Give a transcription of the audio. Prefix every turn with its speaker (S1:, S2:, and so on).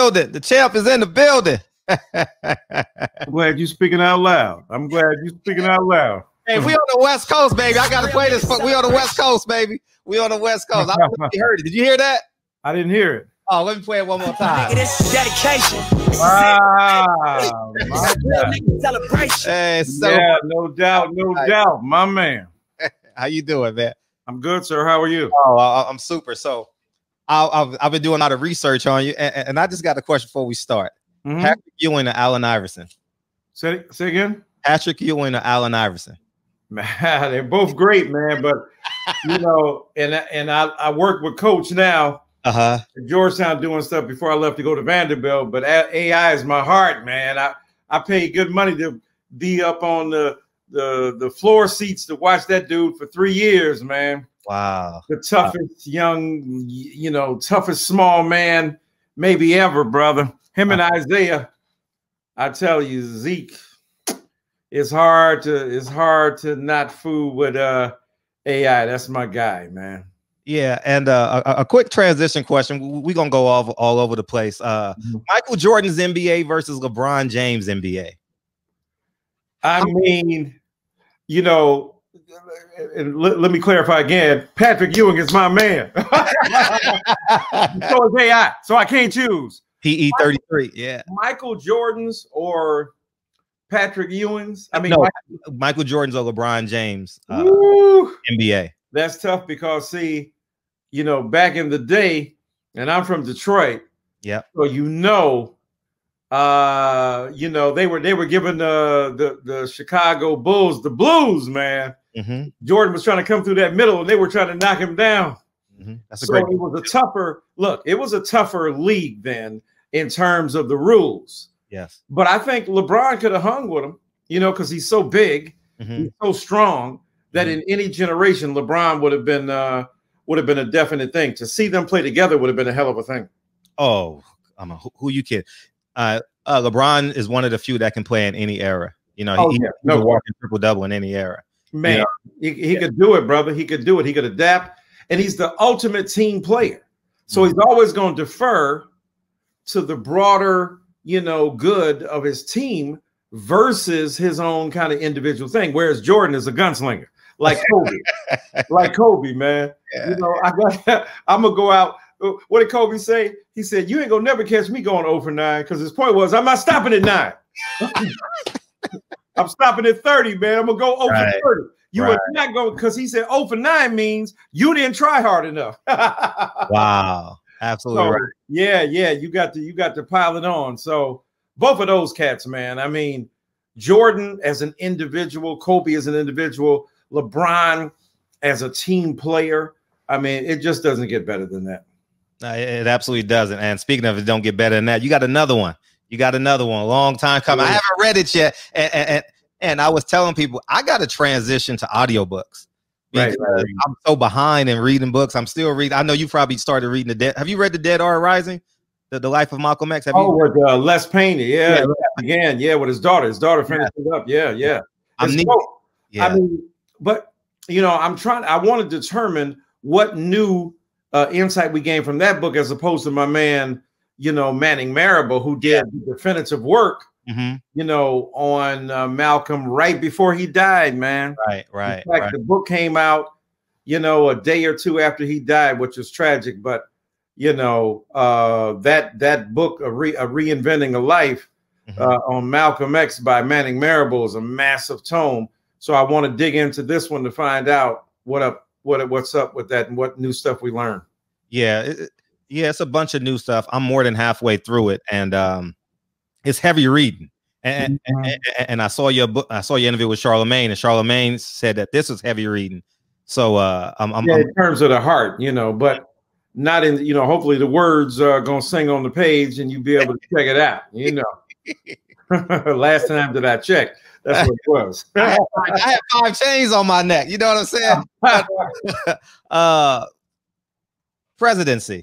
S1: building. The champ is in the building.
S2: I'm glad you speaking out loud. I'm glad you speaking out loud.
S1: Hey, we on the West Coast, baby. I gotta play this. We on the West Coast, baby. We on the West Coast. I don't know if you heard it. Did you hear that?
S2: I didn't hear it.
S1: Oh, let me play it one more time.
S3: Dedication.
S2: Wow.
S3: Celebration.
S1: Hey, so
S2: Yeah, no doubt, my man.
S1: how you doing, man?
S2: I'm good, sir. How are you?
S1: Oh, I'm super. So I've been doing a lot of research on you, and I just got a question before we start. Patrick Ewing or Allen Iverson?
S2: Say again? Patrick
S1: Ewing or Allen Iverson?
S2: Man, they're both great, man. But you know, and I work with Coach now. At Georgetown doing stuff before I left to go to Vanderbilt. But AI is my heart, man. I paid good money to be up on the floor seats to watch that dude for 3 years, man.
S1: Wow.
S2: The toughest young, you know, toughest small man maybe ever, brother. Him and Isaiah. I tell you, Zeke. It's hard to not fool with AI. That's my guy, man.
S1: Yeah, and a quick transition question. We're gonna go all over the place. Michael Jordan's NBA versus LeBron James NBA.
S2: I mean, you know, and let me clarify again. Patrick Ewing is my man. So is AI. So I can't choose.
S1: PE 33. Yeah.
S2: Michael Jordan's or Patrick Ewing's? I mean,
S1: no, Michael Jordan's or LeBron James NBA.
S2: That's tough because, see, you know, back in the day, and I'm from Detroit.
S1: Yeah.
S2: So you know, they were giving the Chicago Bulls the blues, man. Jordan was trying to come through that middle, and they were trying to knock him down.
S1: That's
S2: so it was a tougher look. It was a tougher league then in terms of the rules.
S1: Yes.
S2: But I think LeBron could have hung with him, you know, because he's so big, he's so strong that in any generation, LeBron would have been a definite thing. To see them play together would have been a hell of a thing.
S1: Oh, who you kid? LeBron is one of the few that can play in any era. You know, he walking triple double in any era.
S2: Man, you know? he could do it, brother. He could do it. He could adapt, and he's the ultimate team player. So he's always going to defer to the broader, you know, good of his team versus his own kind of individual thing. Whereas Jordan is a gunslinger, like Kobe, like Kobe, man. Yeah. You know, I'm gonna go out. What did Kobe say? He said, "You ain't gonna never catch me going 0 for 9." Because his point was, I'm not stopping at 9. I'm stopping at 30, man. I'm gonna go 0 for 30. You would not go, because he said 0 for 9 means you didn't try hard enough.
S1: Wow. Absolutely right.
S2: Yeah, you got to pile it on. So both of those cats, man. I mean, Jordan as an individual, Kobe as an individual, LeBron as a team player. I mean, it just doesn't get better than that.
S1: It absolutely doesn't. And speaking of it, don't get better than that. You got another one. A long time coming. I haven't read it yet. And I was telling people I got to transition to audiobooks. Right. I'm so behind in reading books. I'm still reading. I know you probably started reading The Dead. Have you read The Dead Are Rising? The Life of Malcolm X? Have you?
S2: With Les Payne. Yeah. Again, yeah, with his daughter. His daughter finished it up. Yeah. I mean, but you know, I want to determine what new insight we gained from that book as opposed to my man, you know, Manning Marable, who did the definitive work, you know, on Malcolm right before he died, man.
S1: Right.
S2: In fact, the book came out, you know, a day or two after he died, which was tragic. But, you know, that book, a Reinventing a Life on Malcolm X by Manning Marable is a massive tome. So I want to dig into this one to find out what's up with that and what new stuff we learn.
S1: Yeah, it's a bunch of new stuff. I'm more than halfway through it, and it's heavy reading. And I saw your book. I saw your interview with Charlemagne, and Charlemagne said that this was heavy reading. So
S2: in terms of the heart, you know, but not in, you know, hopefully the words are gonna sing on the page and you'll be able to check it out, you know. Last time that I checked, that's what it was.
S1: I had 5 chains on my neck. You know what I'm saying? Presidency.